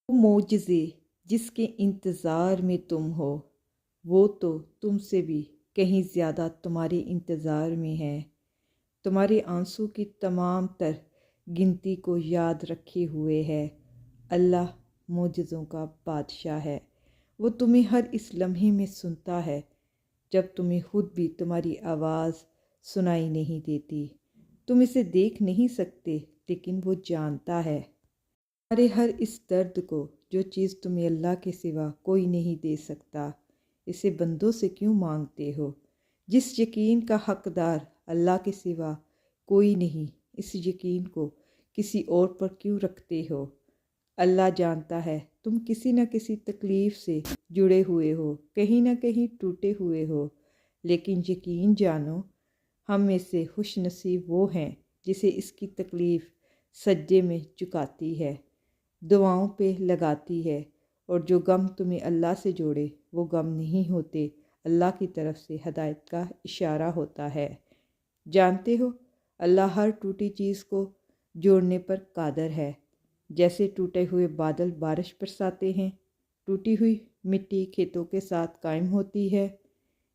وہ معجزے جس کے انتظار میں تم ہو، وہ تو تم سے بھی کہیں زیادہ تمہارے انتظار میں ہے۔ تمہارے آنسو کی تمام تر گنتی کو یاد رکھے ہوئے ہے۔ اللہ معجزوں کا بادشاہ ہے۔ وہ تمہیں ہر اس لمحے میں سنتا ہے جب تمہیں خود بھی تمہاری آواز سنائی نہیں دیتی۔ تم اسے دیکھ نہیں سکتے لیکن وہ جانتا ہے تمہارے ہر اس درد کو، جو چیز تمہیں اللہ کے سوا کوئی نہیں دے سکتا۔ اسے بندوں سے کیوں مانگتے ہو؟ جس یقین کا حقدار اللہ کے سوا کوئی نہیں، اس یقین کو کسی اور پر کیوں رکھتے ہو؟ اللہ جانتا ہے تم کسی نہ کسی تکلیف سے جڑے ہوئے ہو، کہیں نہ کہیں ٹوٹے ہوئے ہو، لیکن یقین جانو، ہم میں سے خوش نصیب وہ ہیں جسے اس کی تکلیف سجدے میں جھکاتی ہے، دعاؤں پہ لگاتی ہے، اور جو غم تمہیں اللہ سے جوڑے وہ غم نہیں ہوتے، اللہ کی طرف سے ہدایت کا اشارہ ہوتا ہے۔ جانتے ہو اللہ ہر ٹوٹی چیز کو جوڑنے پر قادر ہے۔ جیسے ٹوٹے ہوئے بادل بارش برساتے ہیں، ٹوٹی ہوئی مٹی کھیتوں کے ساتھ قائم ہوتی ہے،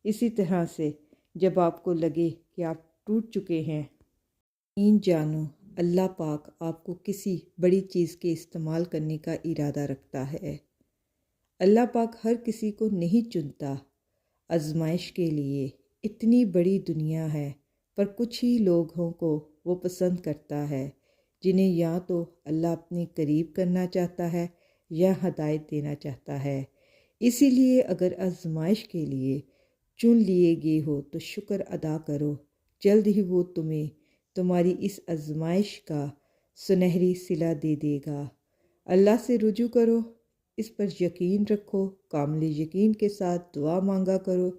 اسی طرح سے جب آپ کو لگے کہ آپ ٹوٹ چکے ہیں، یقین جانو اللہ پاک آپ کو کسی بڑی چیز کے استعمال کرنے کا ارادہ رکھتا ہے۔ اللہ پاک ہر کسی کو نہیں چنتا آزمائش کے لیے۔ اتنی بڑی دنیا ہے پر کچھ ہی لوگوں کو وہ پسند کرتا ہے، جنہیں یا تو اللہ اپنے قریب کرنا چاہتا ہے یا ہدایت دینا چاہتا ہے۔ اسی لیے اگر آزمائش کے لیے چن لیے گئے ہو تو شکر ادا کرو، جلد ہی وہ تمہیں تمہاری اس آزمائش کا سنہری صلہ دے دے گا۔ اللہ سے رجوع کرو، اس پر یقین رکھو، کامل یقین کے ساتھ دعا مانگا کرو۔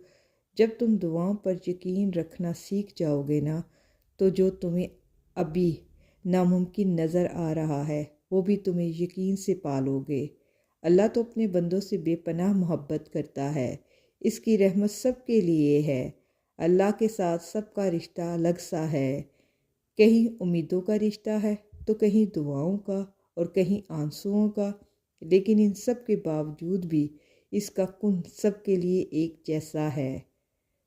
جب تم دعاؤں پر یقین رکھنا سیکھ جاؤ گے نا، تو جو تمہیں ابھی ناممکن نظر آ رہا ہے وہ بھی تمہیں یقین سے پالو گے۔ اللہ تو اپنے بندوں سے بے پناہ محبت کرتا ہے، اس کی رحمت سب کے لیے ہے۔ اللہ کے ساتھ سب کا رشتہ الگ سا ہے، کہیں امیدوں کا رشتہ ہے تو کہیں دعاؤں کا اور کہیں آنسوؤں کا، لیکن ان سب کے باوجود بھی اس کا کن سب کے لیے ایک جیسا ہے۔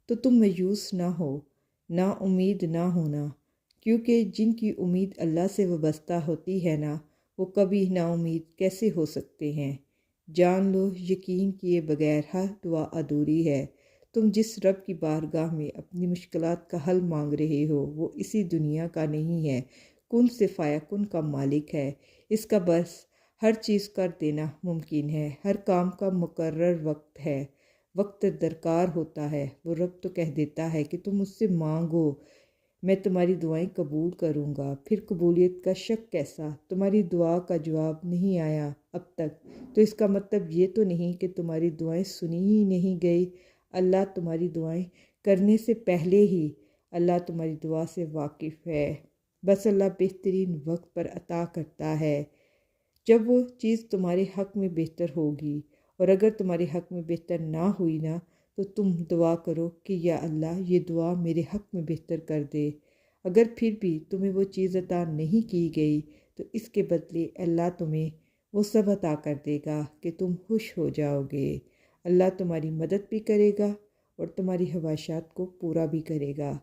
تو تم مایوس نہ ہو، نا امید نہ ہونا، کیونکہ جن کی امید اللہ سے وابستہ ہوتی ہے نا، وہ کبھی نا امید کیسے ہو سکتے ہیں۔ جان لو یقین کیے بغیر ہر دعا ادھوری ہے۔ تم جس رب کی بارگاہ میں اپنی مشکلات کا حل مانگ رہے ہو وہ اسی دنیا کا نہیں ہے، کن سے فیکون کا مالک ہے۔ اس کا بس ہر چیز کر دینا ممکن ہے۔ ہر کام کا مقرر وقت ہے، وقت درکار ہوتا ہے۔ وہ رب تو کہہ دیتا ہے کہ تم مجھ سے مانگو، میں تمہاری دعائیں قبول کروں گا۔ پھر قبولیت کا شک کیسا؟ تمہاری دعا کا جواب نہیں آیا اب تک تو اس کا مطلب یہ تو نہیں کہ تمہاری دعائیں سنی ہی نہیں گئی۔ اللہ تمہاری دعائیں کرنے سے پہلے ہی اللہ تمہاری دعا سے واقف ہے، بس اللہ بہترین وقت پر عطا کرتا ہے جب وہ چیز تمہارے حق میں بہتر ہوگی۔ اور اگر تمہارے حق میں بہتر نہ ہوئی نا تو تم دعا کرو کہ یا اللہ یہ دعا میرے حق میں بہتر کر دے۔ اگر پھر بھی تمہیں وہ چیز عطا نہیں کی گئی تو اس کے بدلے اللہ تمہیں وہ سب عطا کر دے گا کہ تم خوش ہو جاؤ گے۔ اللہ تمہاری مدد بھی کرے گا اور تمہاری خواہشات کو پورا بھی کرے گا۔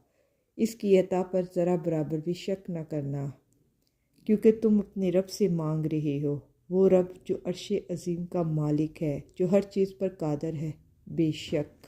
اس کی عطا پر ذرا برابر بھی شک نہ کرنا، کیونکہ تم اپنے رب سے مانگ رہے ہو، وہ رب جو عرش عظیم کا مالک ہے، جو ہر چیز پر قادر ہے۔ بے شک